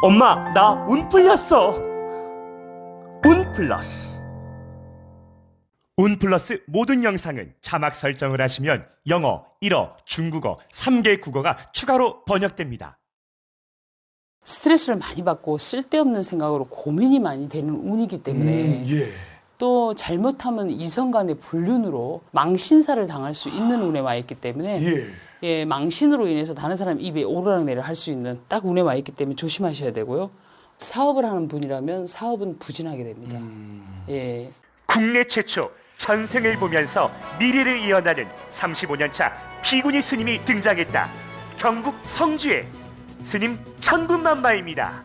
엄마, 나 운 풀렸어. 운 플러스. 운 플러스 모든 영상은 자막 설정을 하시면 영어, 일어, 중국어, 3개 국어가 추가로 번역됩니다. 스트레스를 많이 받고 쓸데없는 생각으로 고민이 많이 되는 운이기 때문에 또 잘못하면 이성 간의 불륜으로 망신사를 당할 수 있는 운에 와 있기 때문에 망신으로 인해서 다른 사람 입에 오르락내리락 할 수 있는 딱 운에 와 있기 때문에 조심하셔야 되고요. 사업을 하는 분이라면 사업은 부진하게 됩니다. 국내 최초 전생을 보면서 미래를 이어나는 35년차 피구니 스님이 등장했다. 경북 성주에 스님 천군만마입니다.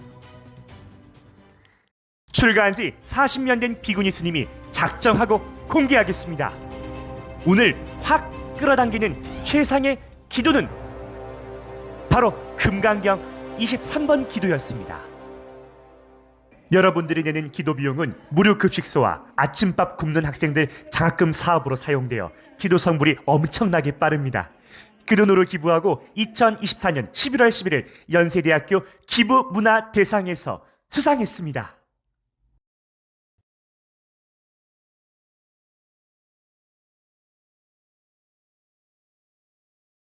출가한 지 40년 된 비구니 스님이 작정하고 공개하겠습니다. 오늘 확 끌어당기는 최상의 기도는 바로 금강경 23번 기도였습니다. 여러분들이 내는 기도 비용은 무료 급식소와 아침밥 굶는 학생들 장학금 사업으로 사용되어 기도 성불이 엄청나게 빠릅니다. 그 돈으로 기부하고 2024년 11월 11일 연세대학교 기부문화대상에서 수상했습니다.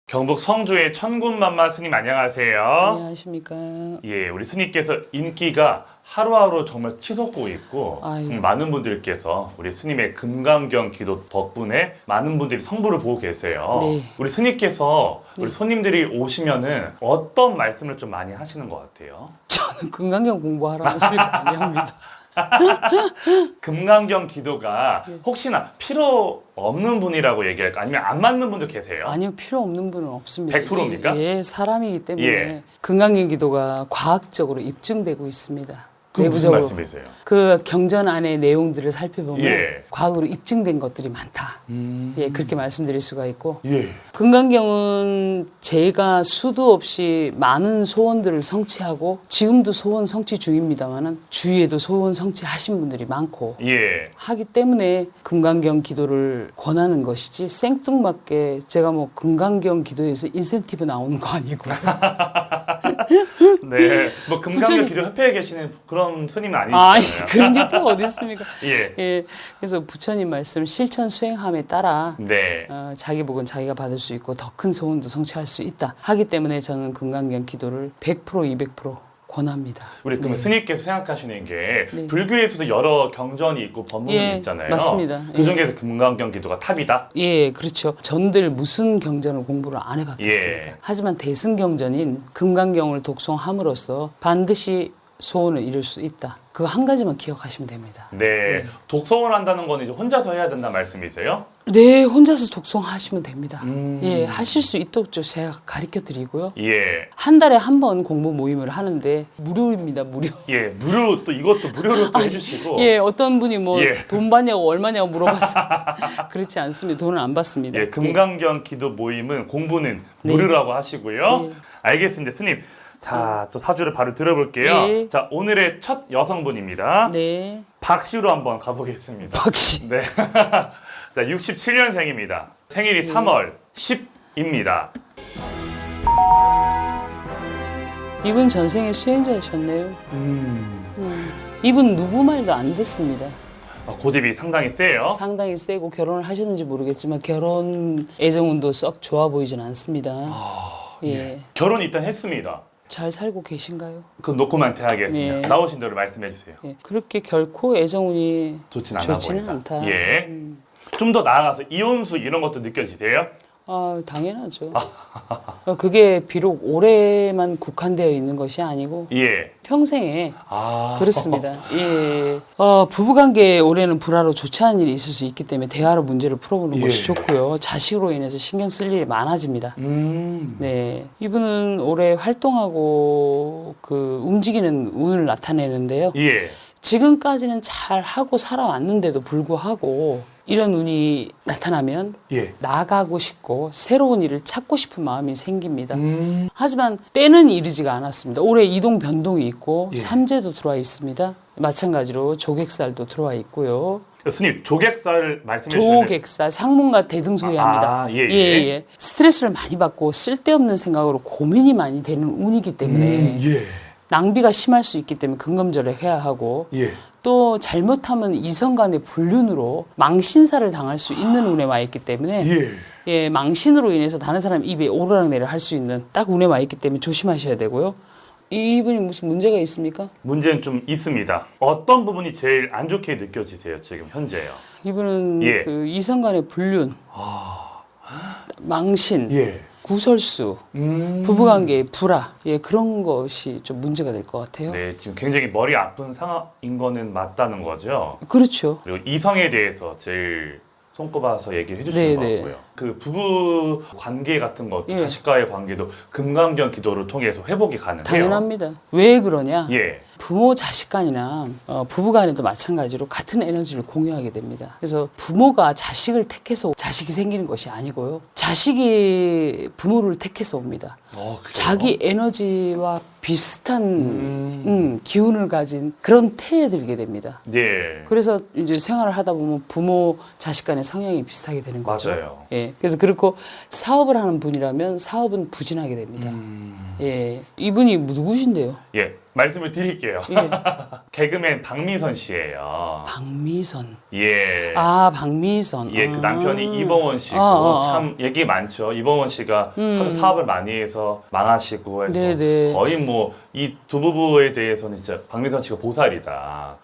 경북 성주의 천군만마 스님 안녕하세요. 안녕하십니까. 예, 우리 스님께서 인기가 하루하루 정말 치솟고 있고 많은 분들께서 우리 스님의 금강경 기도 덕분에 많은 분들이 성부를 보고 계세요. 네. 우리 스님께서 우리 손님들이 오시면은 어떤 말씀을 좀 많이 하시는 것 같아요? 저는 금강경 공부하라는 소리 많이 합니다. 금강경 기도가 혹시나 필요 없는 분이라고 얘기할까? 아니면 안 맞는 분도 계세요? 아니요, 필요 없는 분은 없습니다. 100%입니까? 사람이기 때문에 금강경 기도가 과학적으로 입증되고 있습니다. 그게 무슨 말씀이세요? 그 경전 안의 내용들을 살펴보면 과학으로 입증된 것들이 많다. 그렇게 말씀드릴 수가 있고 금강경은 제가 수도 없이 많은 소원들을 성취하고 지금도 소원 성취 중입니다만은 주위에도 소원 성취하신 분들이 많고 하기 때문에 금강경 기도를 권하는 것이지 생뚱맞게 제가 뭐 금강경 기도에서 인센티브 나오는 거 아니고요. 네, 뭐 금강경 기도 협회에 계시는 그런 스님은 아니잖아요. 그런 협회가 어디 있습니까? 그래서 부처님 말씀 실천 수행함에 따라 자기 복은 자기가 받을 수 있고 더 큰 소원도 성취할 수 있다 하기 때문에 저는 금강경 기도를 100% 200% 권합니다. 우리 그러면 스님께서 생각하시는 게 불교에서도 여러 경전이 있고 법문이 있잖아요. 맞습니다. 그 중에서 금강경 기도가 탑이다? 그렇죠. 전들 무슨 경전을 공부를 안 해봤겠습니까? 하지만 대승경전인 금강경을 독송함으로써 반드시 소원을 이룰 수 있다. 그거 한 가지만 기억하시면 됩니다. 독송을 한다는 건 이제 혼자서 해야 된다는 말씀이세요? 네, 혼자서 독송하시면 됩니다. 하실 수 있도록 제가 가르쳐 드리고요. 한 달에 한 번 공부 모임을 하는데 무료입니다, 무료. 무료 또 이것도 무료로 또 해주시고. 어떤 분이 뭐 돈 받냐고 얼마냐고 물어봤어요. 그렇지 않습니다. 돈을 안 받습니다. 금강경 기도 모임은 공부는 무료라고 하시고요. 알겠습니다, 스님. 자, 또 사주를 바로 들어볼게요. 자, 오늘의 첫 여성분입니다. 박씨로 한번 가보겠습니다. 박씨. 자, 67년생입니다. 생일이 3월 10입니다. 이분 전생에 수행자이셨네요. 이분 누구 말도 안 듣습니다. 고집이 상당히 세요. 상당히 세고 결혼을 하셨는지 모르겠지만 결혼 애정운도 썩 좋아 보이진 않습니다. 결혼 일단 했습니다. 잘 살고 계신가요? 그건 노코멘트 하겠습니다. 나오신 대로 말씀해 주세요. 그렇게 결코 애정운이 좋지는 않다. 좀 더 나아가서 이혼수 이런 것도 느껴지세요? 당연하죠. 그게 비록 올해만 국한되어 있는 것이 아니고 평생에 그렇습니다. 부부관계에 올해는 불화로 좋지 않은 일이 있을 수 있기 때문에 대화로 문제를 풀어보는 것이 좋고요. 자식으로 인해서 신경 쓸 일이 많아집니다. 이분은 올해 활동하고 움직이는 운을 나타내는데요. 지금까지는 잘 하고 살아왔는데도 불구하고 이런 운이 나타나면 나가고 싶고 새로운 일을 찾고 싶은 마음이 생깁니다. 하지만 때는 이르지가 않았습니다. 올해 이동 변동이 있고 삼재도 들어와 있습니다. 마찬가지로 조객살도 들어와 있고요. 스님, 조객살 말씀해 주시면 조객살, 상문과 대등소이합니다. 스트레스를 많이 받고 쓸데없는 생각으로 고민이 많이 되는 운이기 때문에 낭비가 심할 수 있기 때문에 근검절약 해야 하고 또 잘못하면 이성 간의 불륜으로 망신사를 당할 수 있는 운에 와 있기 때문에 망신으로 인해서 다른 사람 입에 오르락내리락 할 수 있는 딱 운에 와 있기 때문에 조심하셔야 되고요. 이분이 무슨 문제가 있습니까? 문제는 좀 있습니다. 어떤 부분이 제일 안 좋게 느껴지세요, 지금 현재요? 이분은 그 이성 간의 불륜, 망신, 구설수, 부부관계의 불화, 그런 것이 좀 문제가 될 것 같아요. 네, 지금 굉장히 머리 아픈 상황인 거는 맞다는 거죠. 그렇죠. 그리고 이성에 대해서 제일 손꼽아서 얘기를 해주시는 것 같고요. 그 부부 관계 같은 것도 자식과의 관계도 금강경 기도를 통해서 회복이 가능해요. 당연합니다. 왜 그러냐? 부모 자식 간이나 부부 간에도 마찬가지로 같은 에너지를 공유하게 됩니다. 그래서 부모가 자식을 택해서 자식이 생기는 것이 아니고요. 자식이 부모를 택해서 옵니다. 자기 에너지와 비슷한 기운을 가진 그런 태에 들게 됩니다. 그래서 이제 생활을 하다 보면 부모 자식 간의 성향이 비슷하게 되는 거죠. 맞아요. 그래서 그렇고 사업을 하는 분이라면 사업은 부진하게 됩니다. 이분이 누구신데요? 말씀을 드릴게요. 개그맨 박미선 씨예요. 박미선. 박미선. 그 남편이 이봉원 씨고 참 얘기 많죠. 이봉원 씨가 하도 사업을 많이 해서 망하시고 해서 거의 뭐 이 두 부부에 대해서는 진짜 박미선 씨가 보살이다.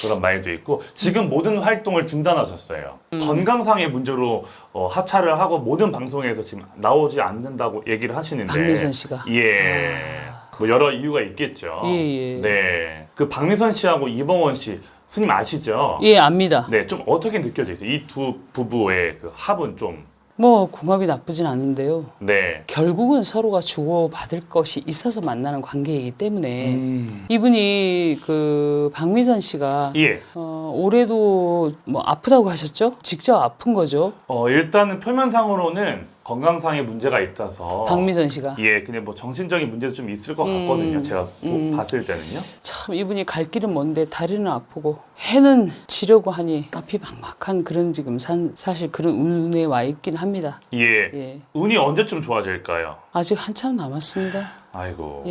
그런 말도 있고 지금 모든 활동을 중단하셨어요. 건강상의 문제로 하차를 하고 모든 방송에서 지금 나오지 않는다고 얘기를 하시는데 박미선 씨가 뭐 여러 이유가 있겠죠. 네, 그 박미선 씨하고 이봉원 씨 스님 아시죠? 압니다. 네, 좀 어떻게 느껴지세요? 이 두 부부의 그 합은 좀 궁합이 나쁘진 않은데요. 결국은 서로가 주고받을 것이 있어서 만나는 관계이기 때문에 이분이 그 박미선 씨가 올해도 뭐 아프다고 하셨죠? 직접 아픈 거죠? 일단은 표면상으로는 건강상의 문제가 있어서 박미선 씨가 근데 뭐 정신적인 문제도 좀 있을 것 같거든요. 제가 봤을 때는요. 참 이분이 갈 길은 먼데 다리는 아프고 해는 지려고 하니 앞이 막막한 그런 지금 사실 그런 운에 와 있긴 합니다. 운이 언제쯤 좋아질까요? 아직 한참 남았습니다. 아이고.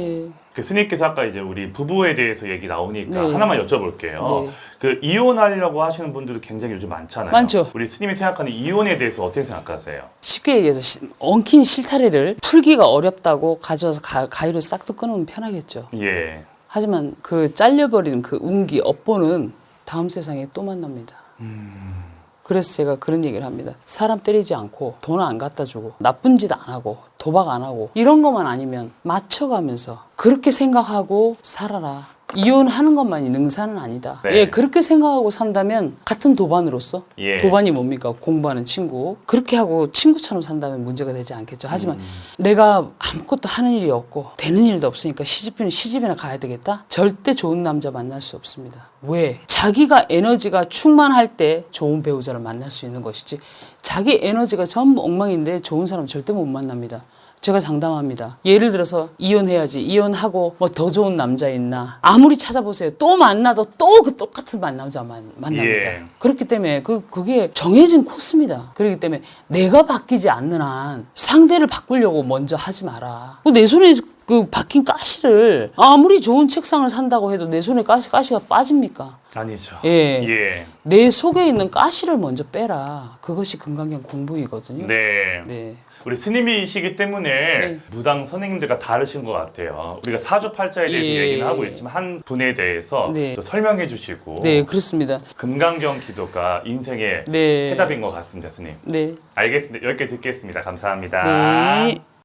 그 스님께서 아까 이제 우리 부부에 대해서 얘기 나오니까 하나만 여쭤볼게요. 그 이혼하려고 하시는 분들도 굉장히 요즘 많잖아요. 많죠. 우리 스님이 생각하는 이혼에 대해서 어떻게 생각하세요? 쉽게 얘기해서 엉킨 실타래를 풀기가 어렵다고 가져와서 가위로 싹둑 끊으면 편하겠죠. 하지만 그 잘려버린 그 운기 업보는 다음 세상에 또 만납니다. 그래서 제가 그런 얘기를 합니다. 사람 때리지 않고 돈 안 갖다 주고 나쁜 짓 안 하고 도박 안 하고 이런 것만 아니면 맞춰가면서 그렇게 생각하고 살아라. 이혼하는 것만이 능사는 아니다. 그렇게 생각하고 산다면 같은 도반으로서 도반이 뭡니까? 공부하는 친구. 그렇게 하고 친구처럼 산다면 문제가 되지 않겠죠. 하지만 내가 아무것도 하는 일이 없고 되는 일도 없으니까 시집이나 가야 되겠다? 절대 좋은 남자 만날 수 없습니다. 왜? 자기가 에너지가 충만할 때 좋은 배우자를 만날 수 있는 것이지 자기 에너지가 전부 엉망인데 좋은 사람 절대 못 만납니다. 제가 장담합니다. 예를 들어서 이혼해야지. 이혼하고 뭐 더 좋은 남자 있나. 아무리 찾아보세요. 또 만나도 또 그 똑같은 남자 만납니다. 그렇기 때문에 그게 정해진 코스입니다. 그렇기 때문에 내가 바뀌지 않는 한 상대를 바꾸려고 먼저 하지 마라. 내 손에 그 박힌 가시를 아무리 좋은 책상을 산다고 해도 내 손에 가시가 빠집니까? 아니죠. 내 속에 있는 가시를 먼저 빼라. 그것이 금강경 공부이거든요. 우리 스님이시기 때문에 무당 선생님들과 다르신 것 같아요. 우리가 사주팔자에 대해서 얘기는 하고 있지만 한 분에 대해서 또 설명해 주시고 그렇습니다. 금강경 기도가 인생의 해답인 것 같습니다, 스님. 알겠습니다. 10개 듣겠습니다. 감사합니다.